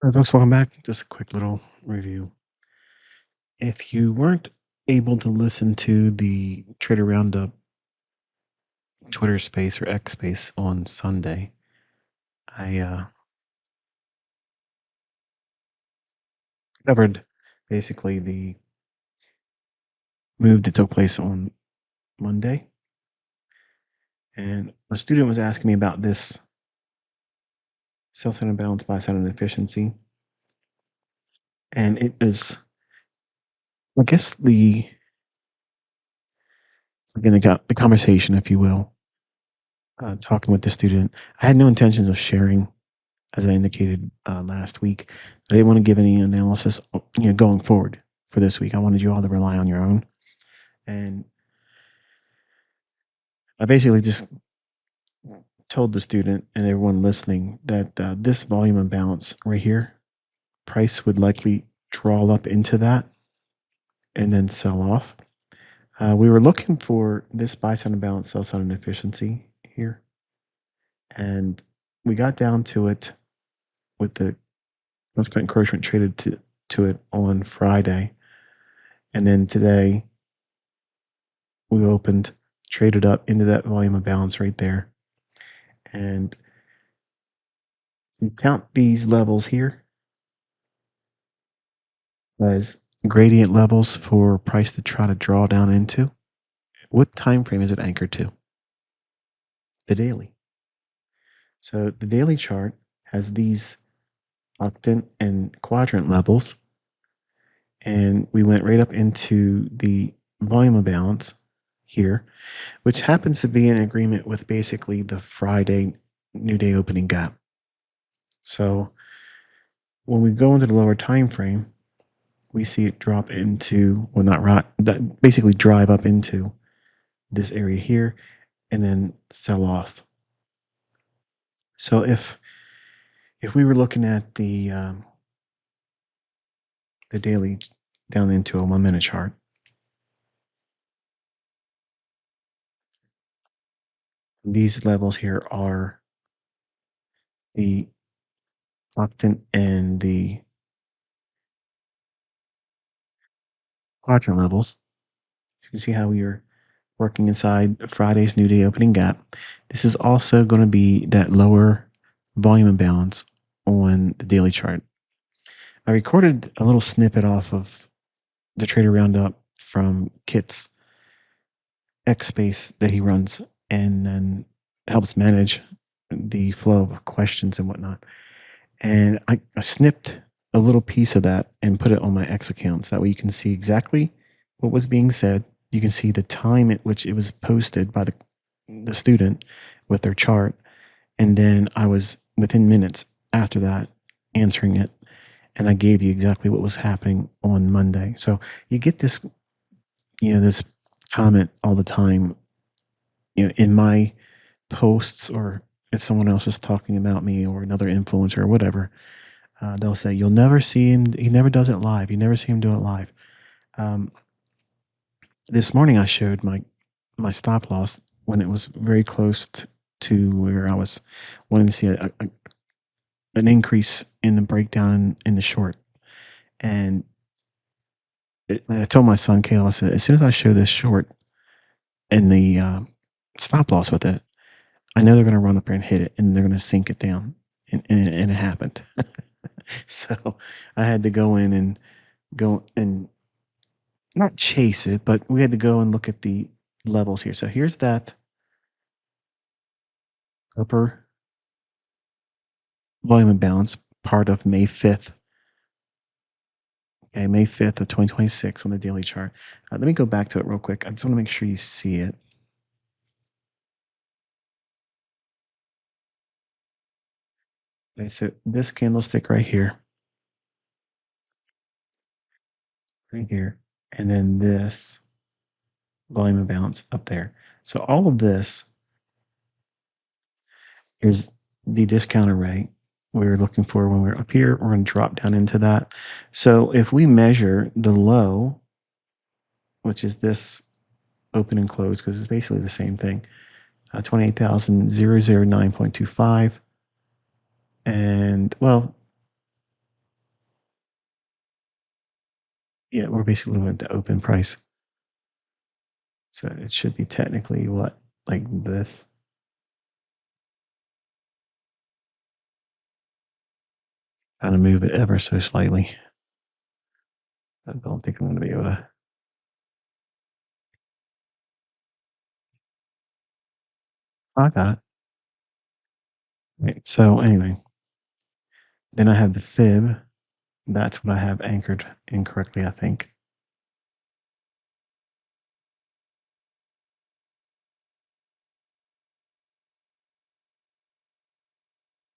All right, folks, welcome back. Just a quick little review. If you weren't able to listen to the Trader Roundup Twitter space or X space on Sunday, I covered basically the move that took place on Monday. And a student was asking me about this sell side imbalance, buy side inefficiency. And it was, I guess, again, the conversation, if you will, talking with the student. I had no intentions of sharing as I indicated last week. I didn't want to give any analysis, going forward for this week. I wanted you all to rely on your own, and I basically just told the student and everyone listening that this volume imbalance right here, price would likely draw up into that and then sell off. We were looking for this buy side imbalance, sell side inefficiency here, and we got down to it with the most encouragement traded to it on Friday. And then today we opened, traded up into that volume of balance right there. And you count these levels here as gradient levels for price to try to draw down into. What time frame is it anchored to? The daily. So the daily chart has these octant and quadrant levels. And we went right up into the volume of balance here, which happens to be in agreement with basically the Friday new day opening gap. So when we go into the lower time frame, we see it drop into, well, not right, that basically drive up into this area here and then sell off. So if we were looking at the daily down into a 1 minute chart, these levels here are the octant and the quadrant levels. You can see how we are working inside Friday's new day opening gap. This is also going to be that lower volume imbalance on the daily chart. I recorded a little snippet off of the Trader Roundup from Kit's X space that he runs and then helps manage the flow of questions and whatnot. And I snipped a little piece of that and put it on my X account so that way you can see exactly what was being said. You can see the time at which it was posted by the student with their chart. And then I was within minutes after that answering it. And I gave you exactly what was happening on Monday. So you get this, this comment all the time, in my posts, or if someone else is talking about me or another influencer or whatever, they'll say, "You'll never see him. He never does it live. You never see him do it live." Um, this morning, I showed my stop loss when it was very close to where I was wanting to see an increase in the breakdown in the short. And I told my son, Kale, I said, as soon as I show this short and the stop loss with it, I know they're going to run up there and hit it and they're going to sink it down. And it happened. So I had to go and not chase it, but we had to go and look at the levels here. So here's that upper volume imbalance, part of May 5th. Okay, May 5th of 2026 on the daily chart. Let me go back to it real quick. I just want to make sure you see it. Okay, so this candlestick right here, and then this volume imbalance up there. So all of this is the discount array we were looking for when we were up here. We're going to drop down into that. So if we measure the low, which is this open and close, because it's basically the same thing, 28,009.25. And well, Yeah, we're basically looking at the open price. So it should be technically what? Like this. Kind of move it ever so slightly. I don't think I'm going to be able to. I got it. Right. So anyway, then I have the fib. That's what I have anchored incorrectly, I think.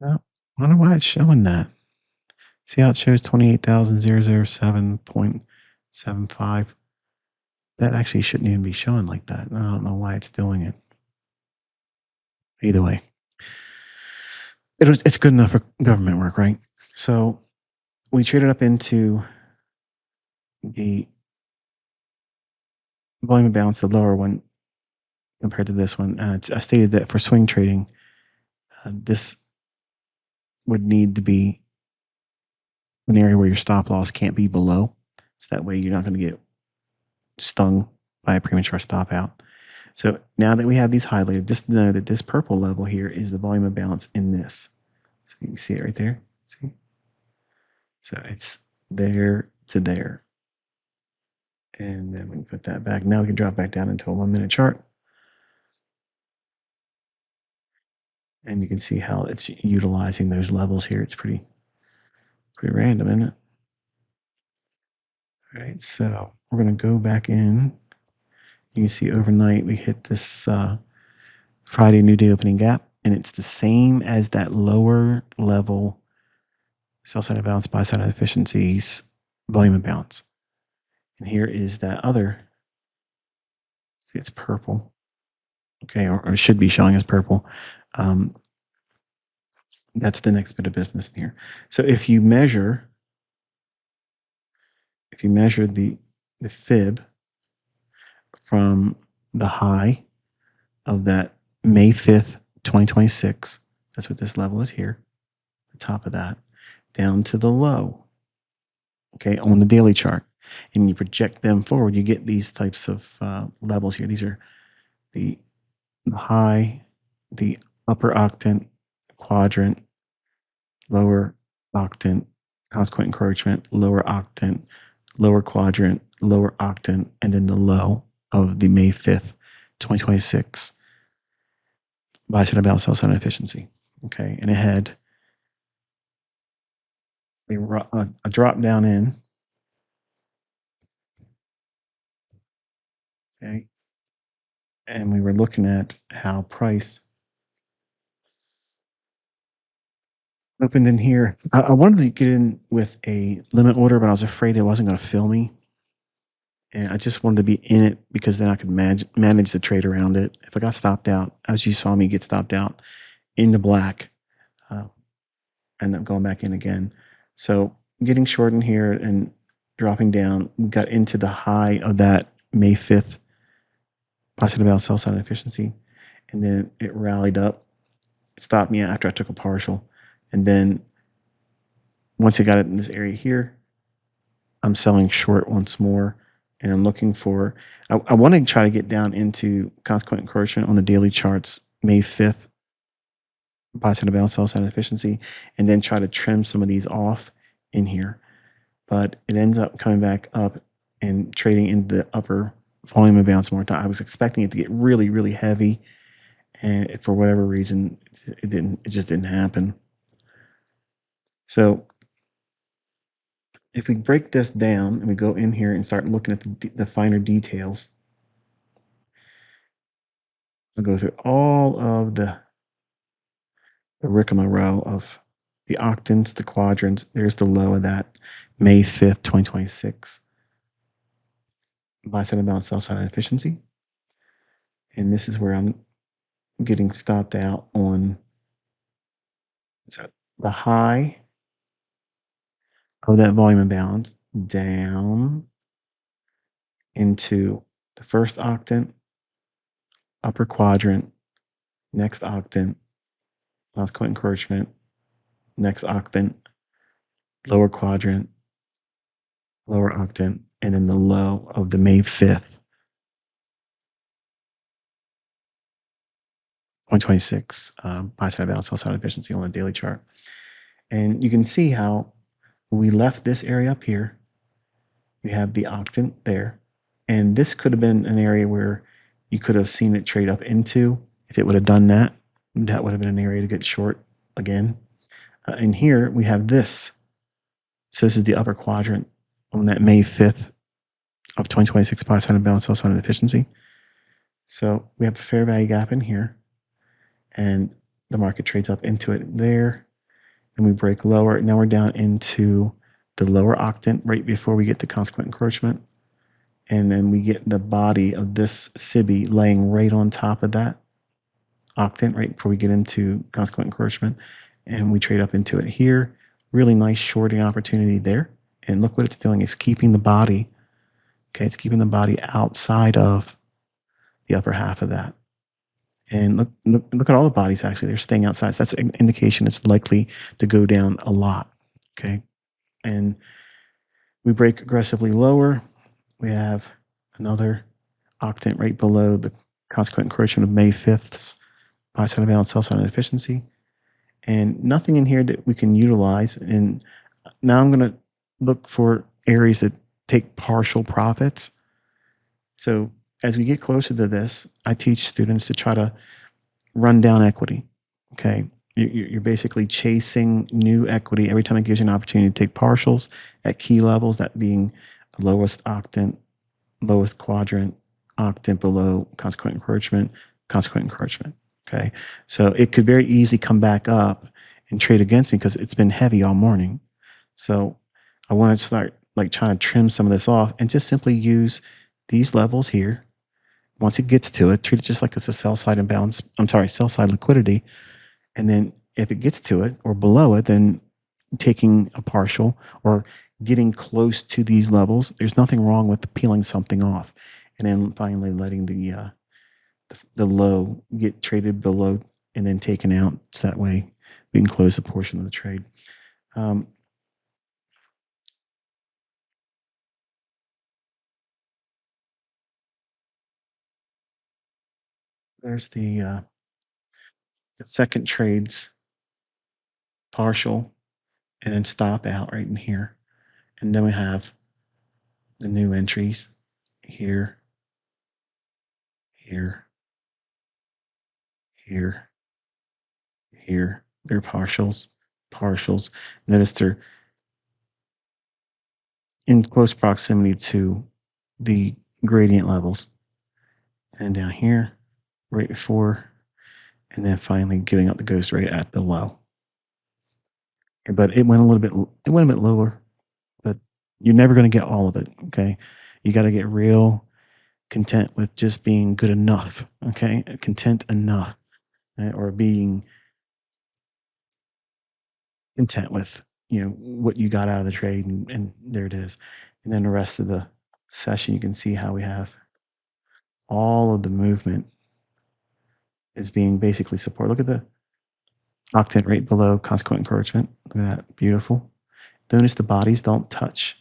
No, I don't know why it's showing that. See how it shows 28,007.75? That actually shouldn't even be showing like that. I don't know why it's doing it. Either way, it's good enough for government work, right? So we traded up into the volume of balance, the lower one compared to this one. I stated that for swing trading, this would need to be an area where your stop loss can't be below. So that way you're not going to get stung by a premature stop out. So now that we have these highlighted, just know that this purple level here is the volume of balance in this. So you can see it right there. See? So it's there to there. And then we can put that back. Now we can drop back down into a 1 minute chart. And you can see how it's utilizing those levels here. It's pretty random, isn't it? All right, so we're going to go back in. You can see overnight we hit this Friday new day opening gap, and it's the same as that lower level sell side of balance, buy side of efficiencies, volume of balance. And here is that other. See, it's purple. Okay, or it should be showing as purple. That's the next bit of business here. So if you measure the fib from the high of that May 5th, 2026, that's what this level is here, the top of that, down to the low, okay, on the daily chart, and you project them forward, you get these types of levels here. These are the high, the upper octant quadrant, lower octant, consequent encroachment, lower octant, lower quadrant, lower octant, and then the low of the May 5th, 2026 buy side of balance, sell side of efficiency. Okay, and it had a drop down in. Okay, and we were looking at how price opened in here. I wanted to get in with a limit order, but I was afraid it wasn't going to fill me. And I just wanted to be in it because then I could manage the trade around it. If I got stopped out, as you saw me get stopped out in the black, uh, I ended up going back in again. So getting short in here and dropping down, we got into the high of that May 5th positive about sell side efficiency. And then it rallied up, stopped me after I took a partial. And then once it got it in this area here, I'm selling short once more. And I'm looking for, I want to try to get down into consequent encroachment on the daily charts, May 5th, buy side of balance, sell side efficiency, and then try to trim some of these off in here. But it ends up coming back up and trading in the upper volume of bounce more time. I was expecting it to get really, really heavy, and for whatever reason, it didn't. It just didn't happen. So if we break this down and we go in here and start looking at the finer details, I'll go through all of the rigmarole of the octants, the quadrants. There's the low of that May 5th, 2026. Buy side of balance, sell side efficiency. And this is where I'm getting stopped out on so the high of that volume imbalance down into the first octant, upper quadrant, next octant, consequent encroachment, next octant, lower quadrant, lower octant, and then the low of the May 5th, 2026 buy side balance, sell side efficiency on the daily chart. And you can see how we left this area up here. We have the octant there. And this could have been an area where you could have seen it trade up into. If it would have done that, that would have been an area to get short again. And here we have this. So this is the upper quadrant on that May 5th of 2026 buy side and balance, sell side and efficiency. So we have a fair value gap in here, and the market trades up into it there. And we break lower. Now we're down into the lower octant right before we get to consequent encroachment. And then we get the body of this SIBI laying right on top of that octant right before we get into consequent encroachment. And we trade up into it here. Really nice shorting opportunity there. And look what it's doing. It's keeping the body, okay, it's keeping the body outside of the upper half of that. And look at all the bodies, actually. They're staying outside. So that's an indication it's likely to go down a lot, okay? And we break aggressively lower. We have another octant right below the consequent encroachment of May 5th's buy side of balance, sell side efficiency. And nothing in here that we can utilize. And now I'm going to look for areas that take partial profits. So as we get closer to this, I teach students to try to run down equity. Okay. You're basically chasing new equity every time it gives you an opportunity to take partials at key levels, that being the lowest octant, lowest quadrant, octant below consequent encroachment, consequent encroachment. Okay. So it could very easily come back up and trade against me because it's been heavy all morning. So I want to start like trying to trim some of this off and just simply use these levels here. Once it gets to it, treat it just like it's a sell side imbalance. I'm sorry, sell side liquidity. And then if it gets to it or below it, then taking a partial or getting close to these levels. There's nothing wrong with peeling something off, and then finally letting the low get traded below and then taken out. So that way we can close a portion of the trade. There's the second trade's partial and then stop out right in here. And then we have the new entries here, here, here, here. They're partials, partials. Notice they're in close proximity to the gradient levels. And down here, right before, and then finally giving up the ghost right at the low. But it went a little bit, it went a bit lower, but you're never going to get all of it. Okay. You got to get real content with just being good enough. Okay. Content enough, right? Or being content with, what you got out of the trade. And there it is. And then the rest of the session, you can see how we have all of the movement is being basically supported. Look at the octant right below consequent encouragement. Look at that. Beautiful. Notice the bodies don't touch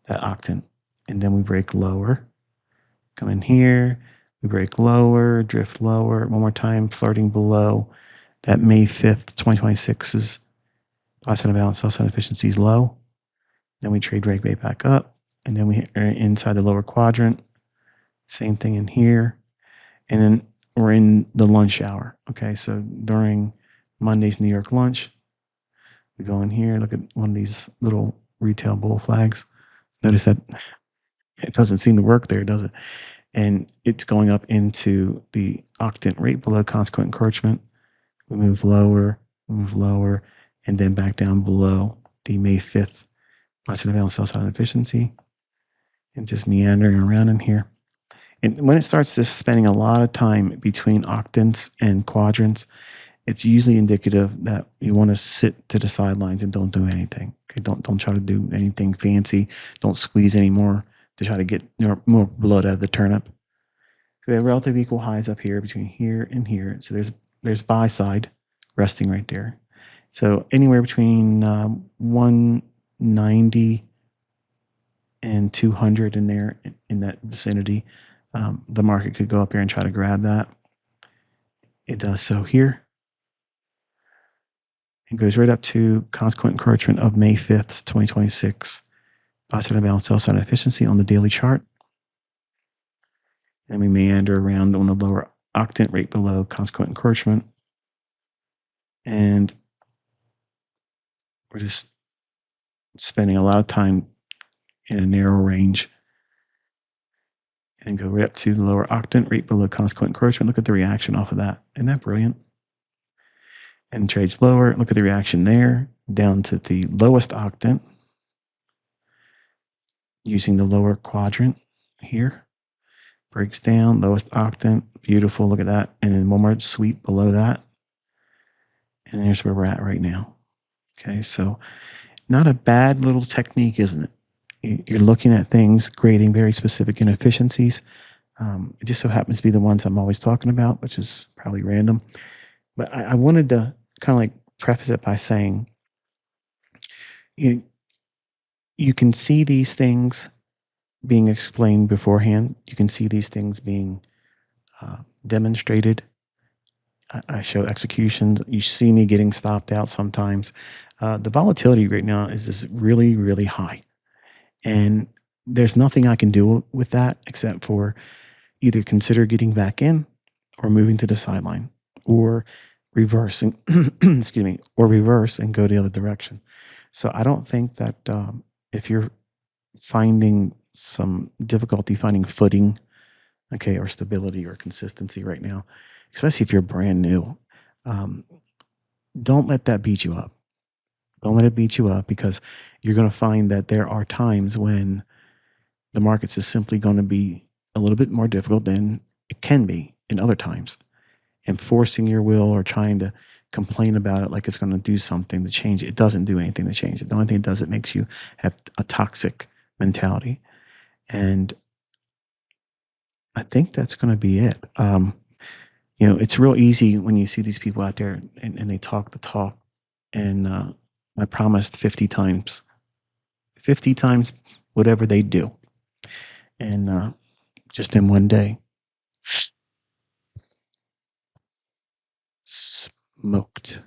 that octant. And then we break lower. Come in here. We break lower, drift lower. One more time, flirting below that May 5th, 2026's buy side of balance, sell side efficiencies low. Then we trade break back up. And then we are inside the lower quadrant. Same thing in here. And then we're in the lunch hour. Okay, so during Monday's New York lunch, we go in here, look at one of these little retail bull flags. Notice that it doesn't seem to work there, does it? And it's going up into the octant right below consequent encroachment. We move lower, and then back down below the May 5th buy side balance, sell side efficiency, and just meandering around in here. And when it starts just spending a lot of time between octants and quadrants, it's usually indicative that you want to sit to the sidelines and don't do anything. Okay, don't try to do anything fancy. Don't squeeze anymore to try to get more blood out of the turnip. So we have relative equal highs up here between here and here. So there's buy side resting right there. So anywhere between 190 and 200 in there in that vicinity, the market could go up here and try to grab that. It does so here. It goes right up to consequent encroachment of May 5th, 2026. Positive balance sell side efficiency on the daily chart. And we meander around on the lower octant right below consequent encroachment. And we're just spending a lot of time in a narrow range and go right up to the lower octant right below consequent encroachment. Look at the reaction off of that. Isn't that brilliant? And trades lower. Look at the reaction there, down to the lowest octant using the lower quadrant here. Breaks down, lowest octant, beautiful, look at that. And then one more sweep below that. And there's where we're at right now. Okay, so not a bad little technique, isn't it? You're looking at things, grading very specific inefficiencies. It just so happens to be the ones I'm always talking about, which is probably random. But I wanted to kind of like preface it by saying you can see these things being explained beforehand. You can see these things being demonstrated. I show executions. You see me getting stopped out sometimes. The volatility right now is this really, really high. And there's nothing I can do with that except for either consider getting back in or moving to the sideline or reversing, excuse me, or reverse and go the other direction. So I don't think that if you're finding some difficulty finding footing, okay, or stability or consistency right now, especially if you're brand new, um, don't let that beat you up. Don't let it beat you up because you're going to find that there are times when the markets is simply going to be a little bit more difficult than it can be in other times. And forcing your will or trying to complain about it like it's going to do something to change it doesn't do anything to change it. The only thing it does, it makes you have a toxic mentality. And I think that's going to be it. It's real easy when you see these people out there and they talk the talk. And I promised 50 times whatever they do. And just in one day, smoked.